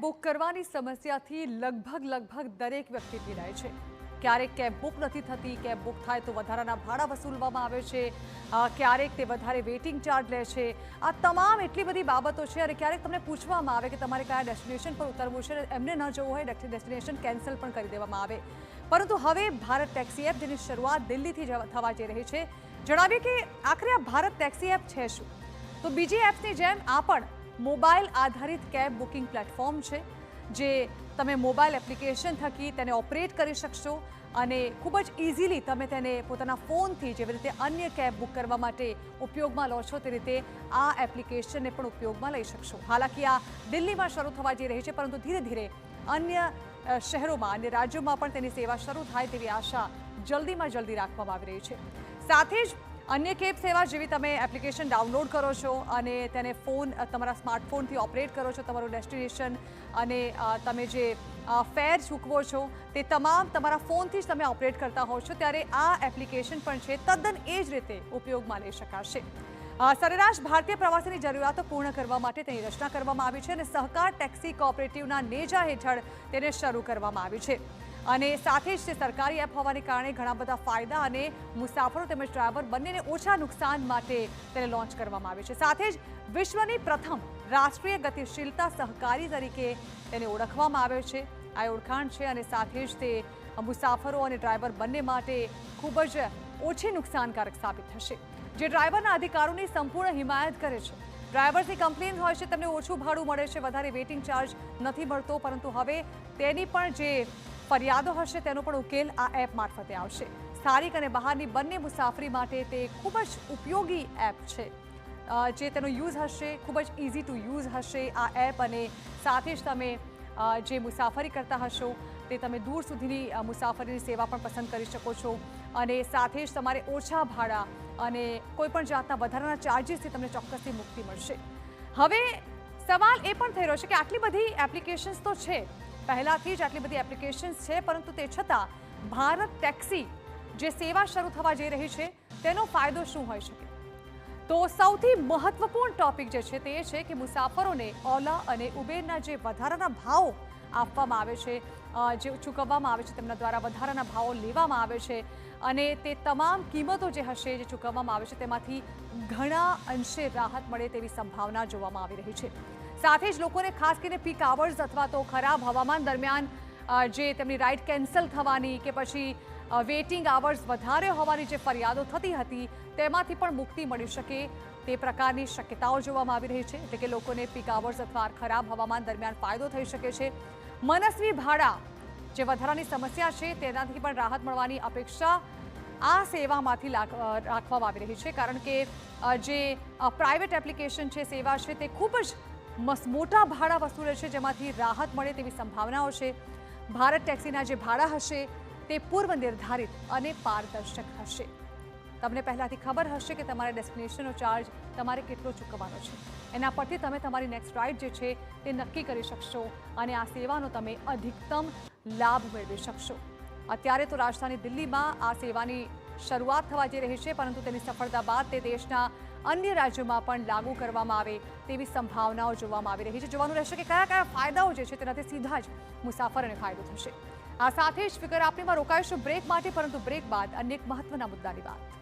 Book કરવાની સમસ્યાથી લગભગ દરેક વ્યક્તિ પીડાય છે। ક્યારેક કેબ બુક નથી થતી, કેબ બુક થાય તો વધારાના ભાડા વસૂલવામાં આવે છે, ક્યારેક તે વધારે વેઇટિંગ ચાર્જ લે છે। આ તમામ એટલી બધી બાબતો છે અને ક્યારેક તમને પૂછવામાં આવે કે તમારે કયા ડેસ્ટિનેશન પર ઉતરવું છે, એમને ન જવું હોય ડેસ્ટિનેશન કેન્સલ પણ કરી દેવામાં આવે। પરંતુ હવે ભારત ટેક્સી એપ જેની શરૂઆત દિલ્હીથી થવા જઈ રહી છે, જણાવીએ કે આખરે આ ભારત ટેક્સી એપ છે શું? તો બીજી એપ્સની જેમ આ પણ મોબાઈલ આધારિત કેબ બુકિંગ પ્લેટફોર્મ છે, જે તમે મોબાઈલ એપ્લિકેશન થકી તેને ઓપરેટ કરી શકશો અને ખૂબ જ ઇઝીલી તમે તેને પોતાના ફોનથી જેવી રીતે અન્ય કેબ બુક કરવા માટે ઉપયોગમાં લો છો તે રીતે આ એપ્લિકેશનને પણ ઉપયોગમાં લઈ શકશો। હાલાકી આ દિલ્હીમાં શરૂ થવા જઈ રહી છે, પરંતુ ધીરે ધીરે અન્ય શહેરોમાં અન્ય રાજ્યોમાં પણ તેની સેવા શરૂ થાય તેવી આશા જલ્દીમાં જલ્દી રાખવામાં આવી રહી છે। સાથે જ અન્ય કેબ સેવા જેવી તમે એપ્લિકેશન ડાઉનલોડ કરો છો અને તેને તમારા સ્માર્ટફોનથી ઓપરેટ કરો છો, તમારું ડેસ્ટિનેશન અને તમે જે ફેર ચૂકવો છો તે તમામ તમારા ફોનથી જ તમે ઓપરેટ કરતા હો છો, ત્યારે આ એપ્લિકેશન પણ છે તદ્દન એ જ રીતે ઉપયોગમાં લઈ શકાશે। સરેરાશ ભારતીય પ્રવાસીની જરૂરિયાતો પૂર્ણ કરવા માટે તેની રચના કરવામાં આવી છે અને સહકાર ટેક્સી કોઓપરેટિવના નેજા હેઠળ તેને શરૂ કરવામાં આવી છે અને સાથે જ તે સરકારી એપ હોવાને કારણે ઘણા બધા ફાયદા અને મુસાફરો તેમજ ડ્રાઈવર બંનેને ઓછા નુકસાન માટે તેને લોન્ચ કરવામાં આવી છે। સાથે જ વિશ્વની પ્રથમ રાષ્ટ્રીય ગતિશીલતા સહકારી તરીકે તેને ઓળખવામાં આવે છે। આ ઓળખાણ છે અને સાથે જ તે મુસાફરો અને ડ્રાઈવર બંને માટે ખૂબ જ ઓછી નુકસાનકારક સાબિત થશે, જે ડ્રાઈવરના અધિકારોની સંપૂર્ણ હિમાયત કરે છે। ડ્રાઈવર્સની કમ્પ્લેન હોય છે, તેમને ઓછું ભાડું મળે છે, વધારે વેઇટિંગ ચાર્જ નથી મળતો, પરંતુ હવે તેની પણ જે ફરિયાદો હશે તેનો પણ ઉકેલ આ એપ મારફતે આવશે। સ્થાનિક અને બહારની બંને મુસાફરી માટે તે ખૂબ જ ઉપયોગી એપ છે, જે તેનો યુઝ હશે ખૂબ જ ઇઝી ટુ યુઝ હશે આ એપ અને સાથે જ તમે જે મુસાફરી કરતા હશો તે તમે દૂર સુધીની મુસાફરીની સેવા પણ પસંદ કરી શકો છો અને સાથે જ તમારે ઓછા ભાડા અને કોઈપણ જાતના વધારાના ચાર્જીસથી તમને ચોક્કસથી મુક્તિ મળશે। હવે સવાલ એ પણ થઈ રહ્યો છે કે આટલી બધી એપ્લિકેશન્સ તો છે, પહેલાથી જ આટલી બધી એપ્લિકેશન્સ છે, પરંતુ તે છતાં ભારત ટેક્સી જે સેવા શરૂ થવા જઈ રહી છે તેનો ફાયદો શું હોઈ શકે? તો સૌથી મહત્વપૂર્ણ ટોપિક જે છે તે એ છે કે મુસાફરોને ઓલા અને ઉબેરના જે વધારાના ભાવ આપવામાં આવે છે, જે ચૂકવવામાં આવે છે, તેમના દ્વારા વધારાના ભાવો લેવામાં આવે છે અને તે તમામ કિંમતો જે હશે જે ચૂકવવામાં આવે છે તેમાંથી ઘણા અંશે રાહત મળે તેવી સંભાવના જોવામાં આવી રહી છે। સાથે જ લોકોને ખાસ કરીને પીક આવર્સ અથવા તો ખરાબ હવામાન દરમિયાન જે તેમની રાઇડ કેન્સલ થવાની કે પછી વેઇટિંગ આવર્સ વધારે હોવાની જે ફરિયાદો થતી હતી તેમાંથી પણ મુક્તિ મળી શકે તે પ્રકારની શક્યતાઓ જોવામાં આવી રહી છે, એટલે કે લોકોને પીક આવર્સ અથવા ખરાબ હવામાન દરમિયાન ફાયદો થઈ શકે છે। મનસ્વી ભાડા જે વધારાની સમસ્યા છે તેનાથી પણ રાહત મળવાની અપેક્ષા આ સેવામાંથી રાખવામાં આવી રહી છે, કારણ કે જે પ્રાઇવેટ એપ્લિકેશન છે, સેવા છે, તે ખૂબ જ મોટા ભાડા વસૂલે છે, જેમાંથી રાહત મળે તેવી સંભાવનાઓ છે। ભારત ટેક્સીના જે ભાડા હશે તે પૂર્વ નિર્ધારિત અને પારદર્શક હશે। તમને પહેલાથી ખબર હશે કે તમારા ડેસ્ટિનેશનનો ચાર્જ તમારે કેટલો ચૂકવવાનો છે, એના પરથી તમે તમારી નેક્સ્ટ રાઇડ જે છે તે નક્કી કરી શકશો અને આ સેવાનો તમે અધિકતમ લાભ મેળવી શકશો। અત્યારે તો રાજધાની દિલ્હીમાં આ સેવાની શરૂઆત થવા જઈ રહી છે, પરંતુ તેની સફળતા બાદ તે દેશના અન્ય રાજ્યોમાં પણ લાગુ કરવામાં આવે તેવી સંભાવનાઓ જોવામાં આવી રહી છે। જોવાનું રહેશે કે કયા કયા ફાયદાઓ જે છે તેનાથી સીધા જ મુસાફરોને ફાયદો થશે। આ સાથે જ ફિકર આપણીમાં રોકાઈશું બ્રેક માટે, પરંતુ બ્રેક બાદ અન્ય એક મહત્વના મુદ્દાની વાત।